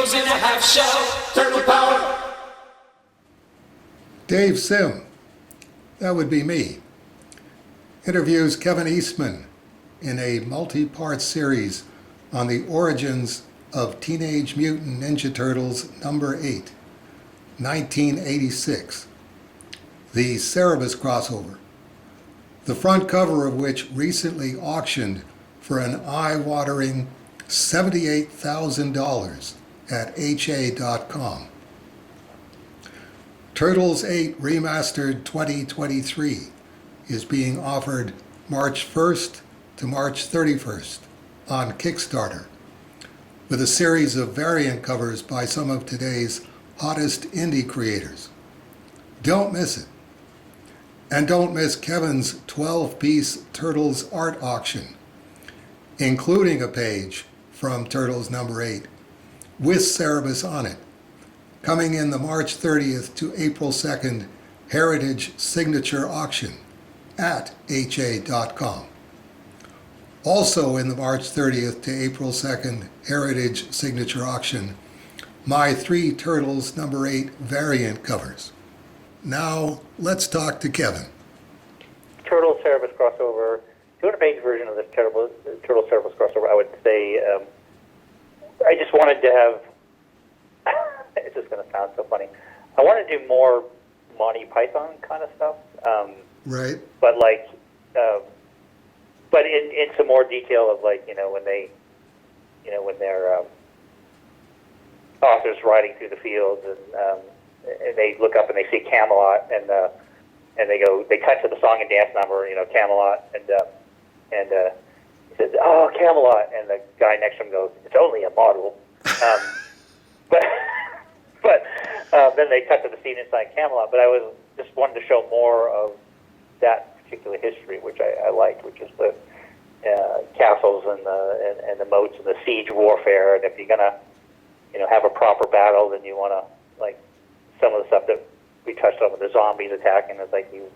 heroes in a half shell. Turtle power. Dave Sim, that would be me, interviews Kevin Eastman in a multi-part series on the origins of Teenage Mutant Ninja Turtles number 8, 1986, the Cerebus crossover, the front cover of which recently auctioned for an eye-watering $78,000 at HA.com. Turtles 8 Remastered 2023 is being offered March 1st to March 31st on Kickstarter, with a series of variant covers by some of today's hottest indie creators. Don't miss it. And don't miss Kevin's 12-piece Turtles art auction, including a page from Turtles number 8 with Cerebus on it, coming in the March 30th to April 2nd Heritage Signature Auction at HA.com. Also in the March 30th to April 2nd Heritage Signature Auction, my 3 Turtles number 8 variant covers. Now, let's talk to Kevin. Turtle Cerebus crossover, 200-page version of this Turtle Cerebus crossover, I would say, I just wanted to have, it's just going to sound so funny, I want to do more Monty Python kind of stuff. Right. But like, but in some more detail of like, when they, when they're authors riding through the fields and they look up and they see Camelot and they cut to the song and dance number, Camelot, and he says, "Oh, Camelot," and the guy next to him goes, "It's only a model." But then they cut to the scene inside Camelot. But I was just wanted to show more of that particular history, which I liked, which is the castles and the moats and the siege warfare. And if you're gonna have a proper battle, then you want to, like some of the stuff that we touched on with the zombies attacking, it's like you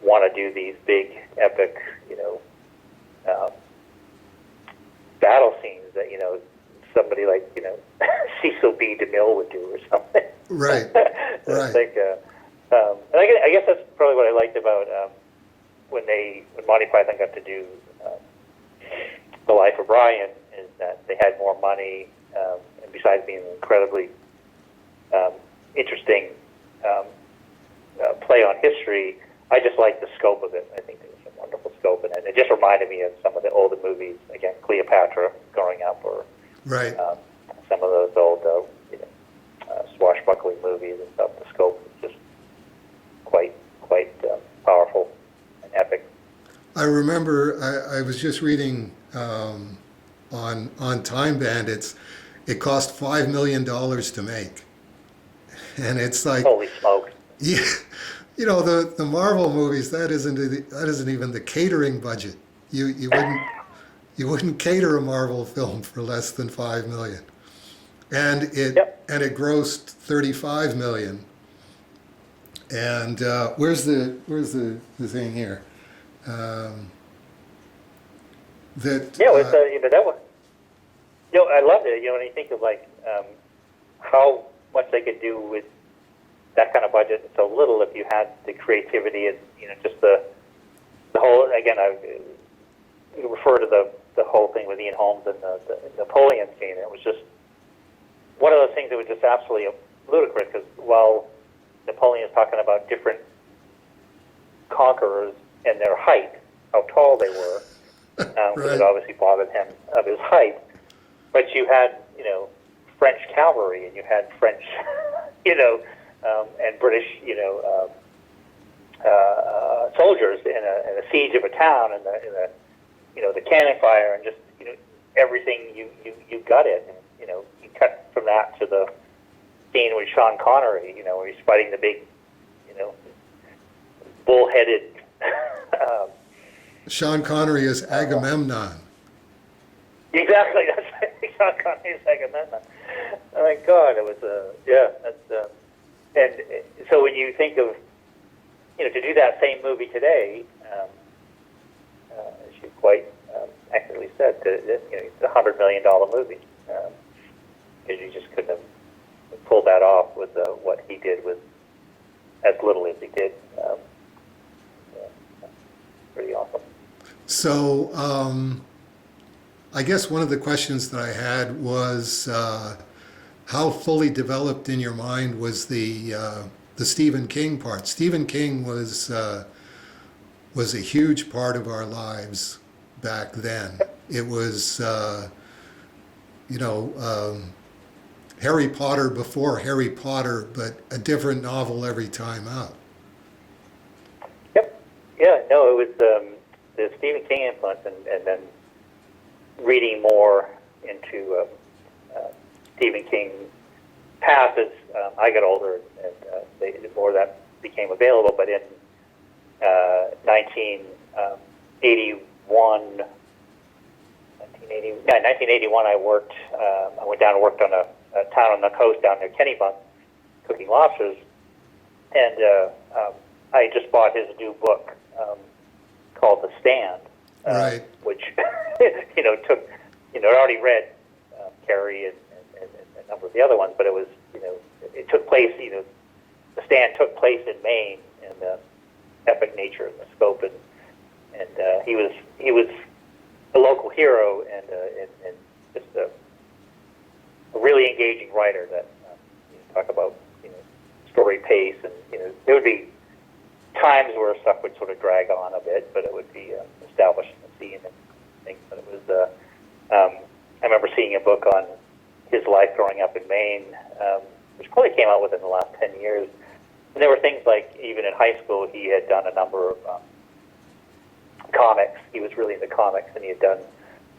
want to do these big epic battle scenes that somebody like Cecil B. DeMille would do or something. Right. Right. Like, and I guess that's probably what I liked about when Monty Python got to do The Life of Brian, is that they had more money, and besides being incredibly interesting play on history, I just liked the scope of it. I think there was some wonderful scope in it. It just reminded me of some of the older movies, again, Cleopatra growing up, or Right. some of those old swashbuckling movies and stuff. The scope is just quite powerful and epic. I remember I was just reading on Time Bandits. It cost $5 million to make, and it's like, Holy smoke! yeah, the Marvel movies, that isn't even the catering budget. You wouldn't cater a Marvel film for less than $5 million, and it grossed $35 million. And where's the thing here? That was. I loved it. When you think of like how much they could do with that kind of budget and so little, if you had the creativity and just the whole. Again, I refer to the whole thing with Ian Holmes and the Napoleon scene. It was just one of those things that was just absolutely ludicrous, because while Napoleon is talking about different conquerors and their height, how tall they were, because it obviously bothered him of his height. But you had, French cavalry, and you had French, and British, soldiers in a siege of a town, and the cannon fire, and just everything you got it. And, you cut from that to the scene with Sean Connery, where he's fighting the big, bull-headed. Sean Connery is Agamemnon. Exactly, that's Sean Connery is Agamemnon. Oh my God, it was that's and so when you think of to do that same movie today, as you quite accurately said, it's a $100 million movie. because you just couldn't have pulled that off with what he did with as little as he did. Pretty awesome. So, I guess one of the questions that I had was how fully developed in your mind was the Stephen King part? Stephen King was a huge part of our lives back then. It was, Harry Potter before Harry Potter, but a different novel every time out. Yep. Yeah. No, it was the Stephen King influence, and then reading more into Stephen King's path as I got older, and the more that became available. But in 1981, I worked. I went down and worked on a town on the coast down near Kennebunk, cooking lobsters, and I just bought his new book called The Stand, Right. which took I'd already read Carrie and a number of the other ones, but it was it took place. The Stand took place in Maine, and the epic nature and the scope, and he was a local hero and just a really engaging writer that talk about story pace, and there would be times where stuff would sort of drag on a bit, but it would be establishing the scene and things. But it was I remember seeing a book on his life growing up in Maine, which probably came out within the last 10 years. And there were things like, even in high school, he had done a number of comics. He was really into comics, and he had done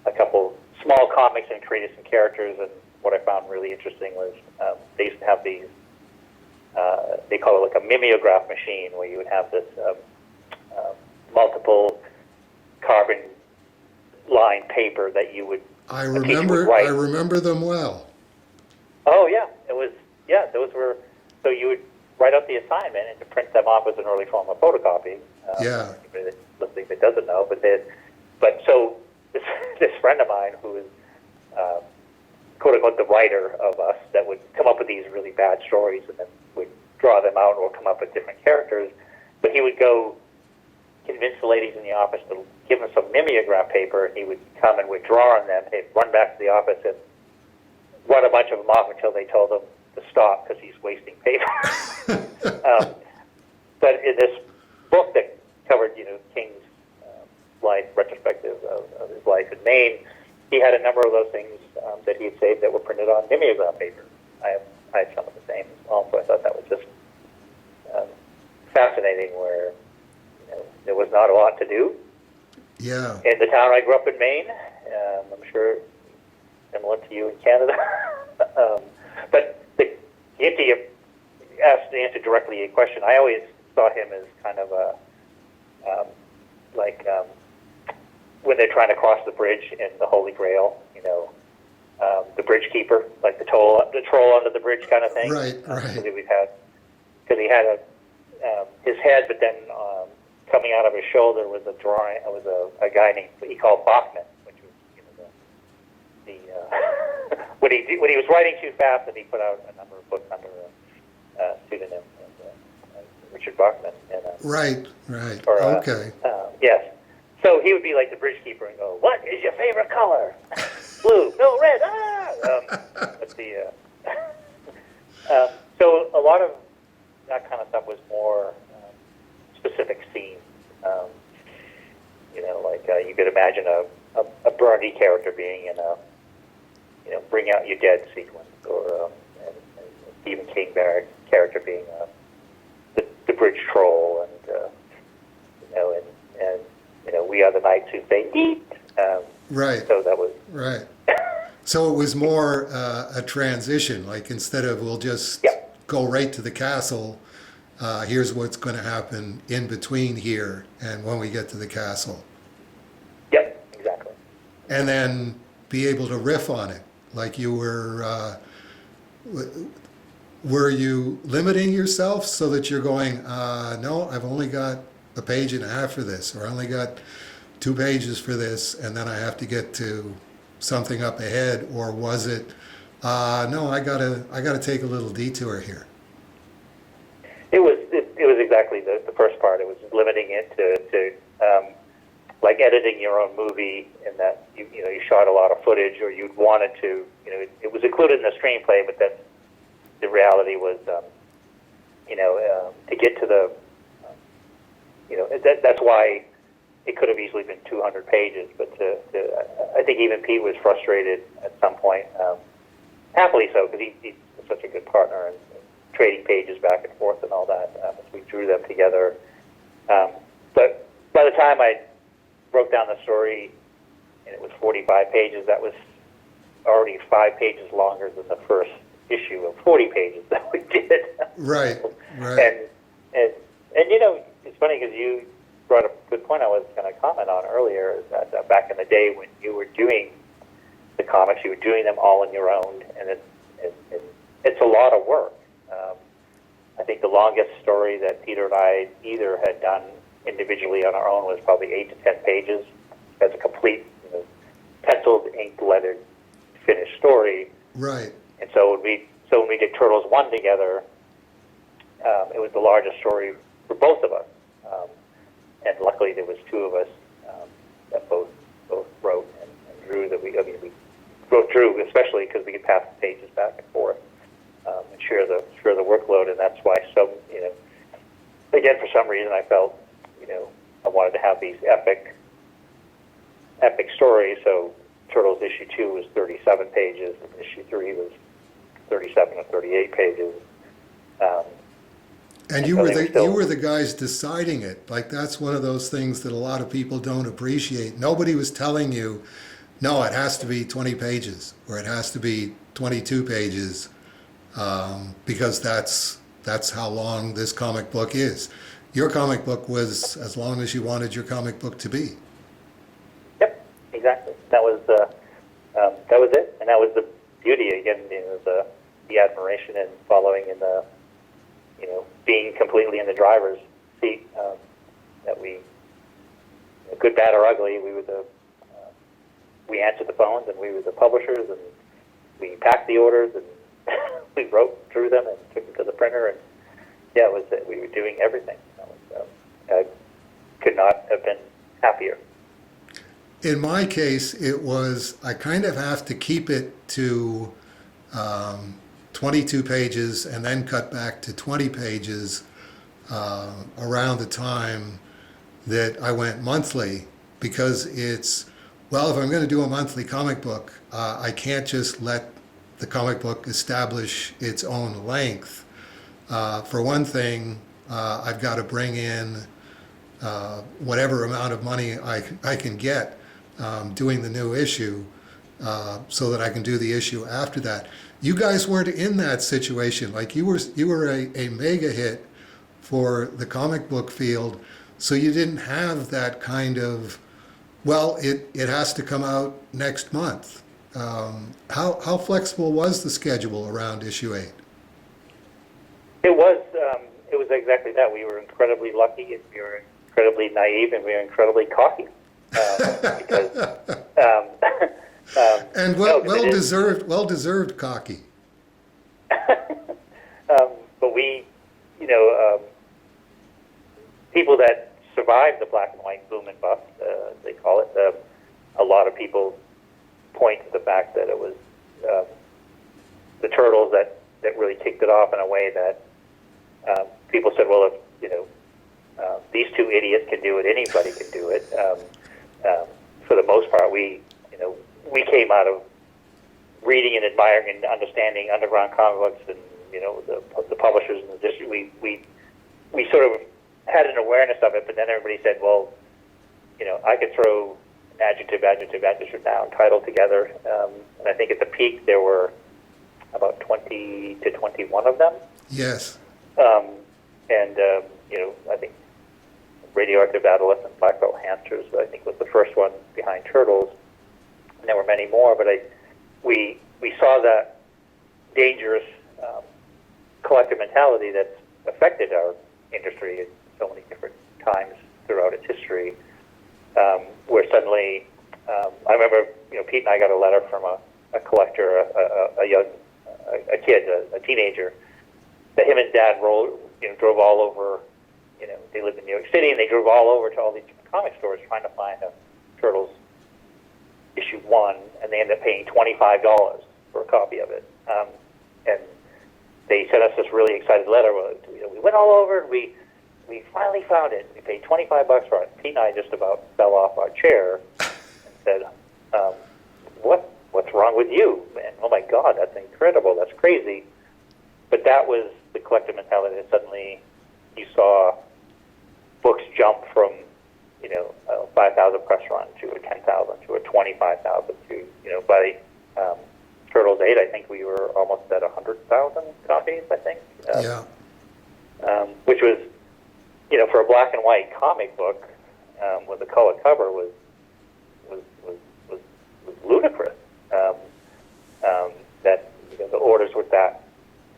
a couple small comics and created some characters. And what I found really interesting was they used to have these, they call it like a mimeograph machine, where you would have this multiple carbon line paper that you would I remember them well. Oh yeah, those were, so you would write out the assignment and to print them off as an early form of photocopy. Yeah. Listening that doesn't know, but so this friend of mine who is quote unquote the writer of us, that would come up with these really bad stories and then would draw them out or come up with different characters, but he would go convince the ladies in the office to give him some mimeograph paper, and he would come and would draw on them. He'd run back to the office and run a bunch of them off until they told him to stop because he's wasting paper. But in this book that covered, King's life, retrospective of his life in Maine, he had a number of those things that he had saved that were printed on mimeograph paper. I had some of the same as well, so I thought that was just fascinating, where there was not a lot to do. Yeah. In the town I grew up in Maine, I'm sure similar to you in Canada. But to answer directly your question, I always saw him as kind of a when they're trying to cross the bridge in the Holy Grail, the bridge keeper, like the troll under the bridge kind of thing. Right. Because he had his head, but then coming out of his shoulder was a drawing. It was a guy named he called Bachman, which was when he was writing too fast, and he put out a number of books under a pseudonym, Richard Bachman. And, Right. Okay. Yes. So he would be like the bridge keeper and go, "What is your favorite color? Blue? No, red. So a lot of that kind of stuff was more specific scenes. You could imagine a Bernie character being in a Bring Out Your Dead sequence, or and Stephen King character being the bridge troll, and We Are the Knights Who Say Eat. Right. So that was right. So it was more a transition. Like, instead of we'll just go right to the castle, here's what's going to happen in between here and when we get to the castle. Yep, exactly. And then be able to riff on it. Like, you were you limiting yourself so that you're going, no, I've only got a page and a half for this, or I only got 2 pages for this, and then I have to get to something up ahead? Or was it No, I gotta take a little detour here. It was exactly the first part. It was limiting it to like editing your own movie, in that you shot a lot of footage, or you'd wanted to, it was included in the screenplay, but then the reality was, to get to the, that's why it could have easily been 200 pages, but I think even Pete was frustrated at some point, happily so, because he's such a good partner, and trading pages back and forth and all that, as we drew them together. But by the time I broke down the story, and it was 45 pages, that was already 5 pages longer than the first issue of 40 pages that we did. Right. And it's funny because you brought up a good point I was going to comment on earlier, is that back in the day when you were doing the comics, you were doing them all on your own, and it's a lot of work. I think the longest story that Peter and I either had done individually on our own was probably 8 to 10 pages as a complete, penciled, ink, lettered, finished story. Right. And so when we did Turtles 1 together, it was the largest story for both of us. And luckily there was 2 of us that both wrote and drew. We wrote Drew especially because we could pass the pages back and forth and share the workload. And that's why again, for some reason I felt, I wanted to have these epic stories. So Turtles issue 2 was 37 pages, and issue 3 was 37 or 38 pages. And you were the guys deciding it. Like, that's one of those things that a lot of people don't appreciate. Nobody was telling you, no, it has to be 20 pages or it has to be 22 pages, because that's how long this comic book is. Your comic book was as long as you wanted your comic book to be. Yep, exactly. That was it, and that was the beauty again. The admiration and following in the, being completely in the driver's seat. That we, good, bad, or ugly, we answered the phones, and we were the publishers, and we packed the orders, and we drew them, and took them to the printer, and we were doing everything. I could not have been happier. In my case, it was, I kind of have to keep it to 22 pages and then cut back to 20 pages around the time that I went monthly, because if I'm going to do a monthly comic book, I can't just let the comic book establish its own length. For one thing, I've got to bring in whatever amount of money I can get doing the new issue, so that I can do the issue after that. You guys weren't in that situation. Like, you were a mega hit for the comic book field, so you didn't have that kind of, well, it has to come out next month. How flexible was the schedule around issue 8? It was exactly that. We were incredibly lucky, and we were incredibly naive, and we were incredibly cocky. And well-deserved cocky. But we, people that survived the black and white boom and bust, they call it, a lot of people point to the fact that it was the Turtles that really kicked it off in a way that people said, well, if these 2 idiots can do it, anybody can do it. For the most part, we came out of reading and admiring and understanding underground comic books, and the publishers and the district. We sort of had an awareness of it, but then everybody said, well, I could throw adjective noun, title together, and I think at the peak there were about 20 to 21 of them. Yes. I think Radioactive Adolescent Black Belt Hamsters, I think, was the first one behind Turtles. And there were many more, but we saw that dangerous collective mentality that's affected our industry at so many different times throughout its history, where suddenly, I remember, Pete and I got a letter from a collector, a kid, a teenager, that him and Dad drove all over. They lived in New York City, and they drove all over to all these different comic stores trying to find a Turtles issue 1, and they ended up paying $25 for a copy of it. And they sent us this really excited letter. We went all over, and we finally found it. We paid $25 for it. Pete and I just about fell off our chair and said, what's wrong with you? And oh my God, that's incredible. That's crazy. But that was the collector mentality. That suddenly you saw books jump from, a 5,000 press run to a 10,000 to a 25,000 to, by Turtles 8, I think we were almost at 100,000 copies, I think. Which was, for a black and white comic book with a color cover was ludicrous. That the orders were that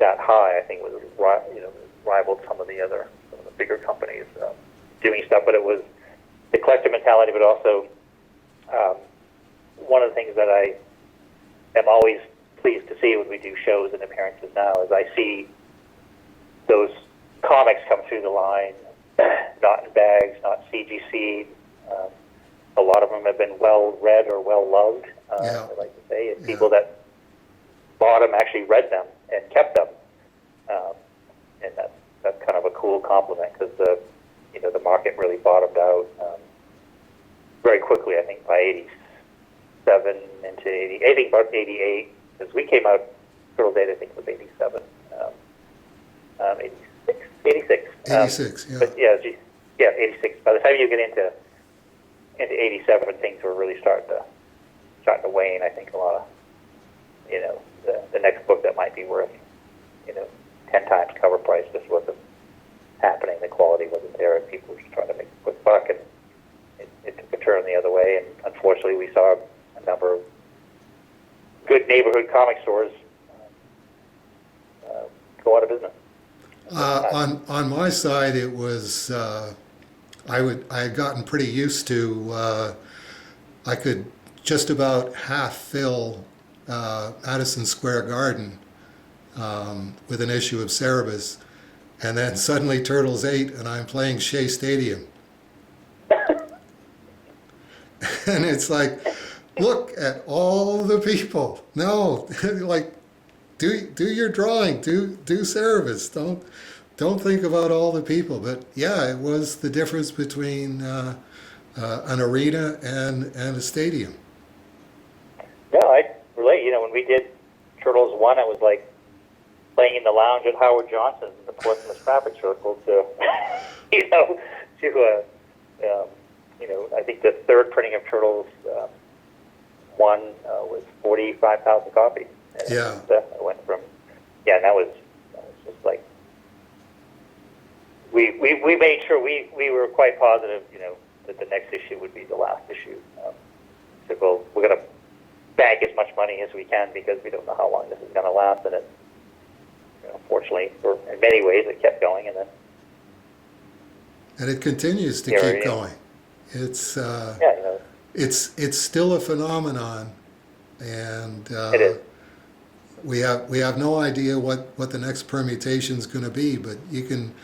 high, I think, was rivaled some of the bigger companies doing stuff. But it was the collector mentality, but also one of the things that I am always pleased to see when we do shows and appearances now is I see those comics come through the line, not in bags, not CGC. A lot of them have been well read or well loved. I like to say, and people that bought them actually read them and kept them, and that's kind of a cool compliment because the market really bottomed out very quickly. I think by '87 into '80, I think about '88, because we came out. Turtle Date I think was '87, '86. 86, yeah. But yeah, '86. By the time you get into '87, things were really starting to wane. I think a lot of the next book that might be worth 10 times cover price just wasn't happening. The quality wasn't there, and people were just trying to make a quick buck, and it took a turn the other way. And unfortunately, we saw a number of good neighborhood comic stores go out of business. On my side, it was I had gotten pretty used to. I could just about half fill Madison Square Garden with an issue of Cerebus, and then suddenly Turtles 8, and I'm playing Shea Stadium, and it's like, look at all the people. No, like, do your drawing, do Cerebus. Don't think about all the people. But yeah, it was the difference between an arena and a stadium. Yeah, I relate. When we did Turtles 1, it was like playing in the lounge at Howard Johnson's in the Portsmouth Traffic Circle to, I think the third printing of Turtles 1 was 45,000 copies. And it went from, and that was just like, we made sure we were quite positive, that the next issue would be the last issue. So we're going to bank as much money as we can because we don't know how long this is going to last. And it, unfortunately, in many ways, it kept going, and then it continues to keep going. It's it's still a phenomenon, and it is. We have no idea what the next permutation is going to be, but you can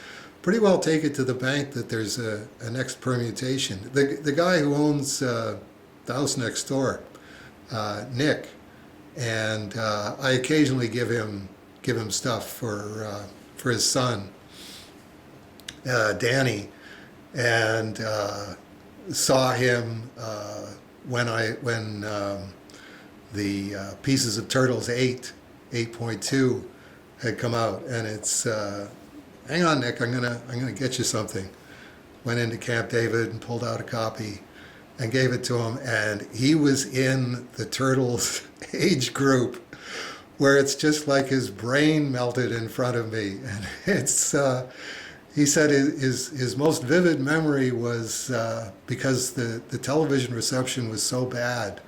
pretty well take it to the bank that there's a next permutation. The guy who owns the house next door, Nick, and I occasionally give him stuff for his son, Danny, and saw him when the Pieces of Turtles 8.2 had come out, and it's hang on, Nick, I'm gonna get you something. Went into Camp David and pulled out a copy and gave it to him, and he was in the Turtles age group where it's just like his brain melted in front of me. And it's he said his most vivid memory was because the television reception was so bad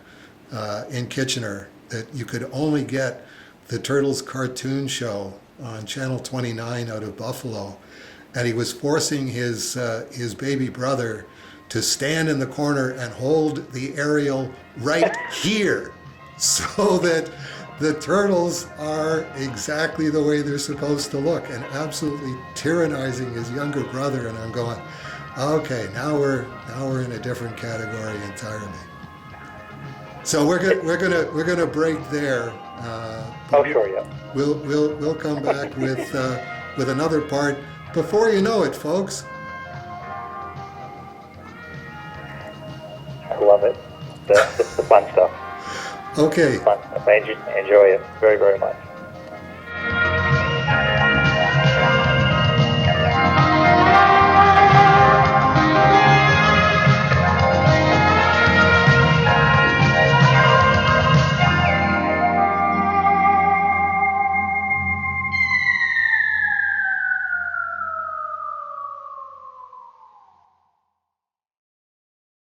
in Kitchener that you could only get the Turtles cartoon show on Channel 29 out of Buffalo, and he was forcing his baby brother to stand in the corner and hold the aerial right here so that the turtles are exactly the way they're supposed to look, and absolutely tyrannizing his younger brother. And I'm going, okay, now we're in a different category entirely. So we're gonna break there. Oh, sure, yeah. We'll come back with another part before you know it, folks. I love it. It's the fun stuff. Okay. Fun stuff. I enjoy it very, very much.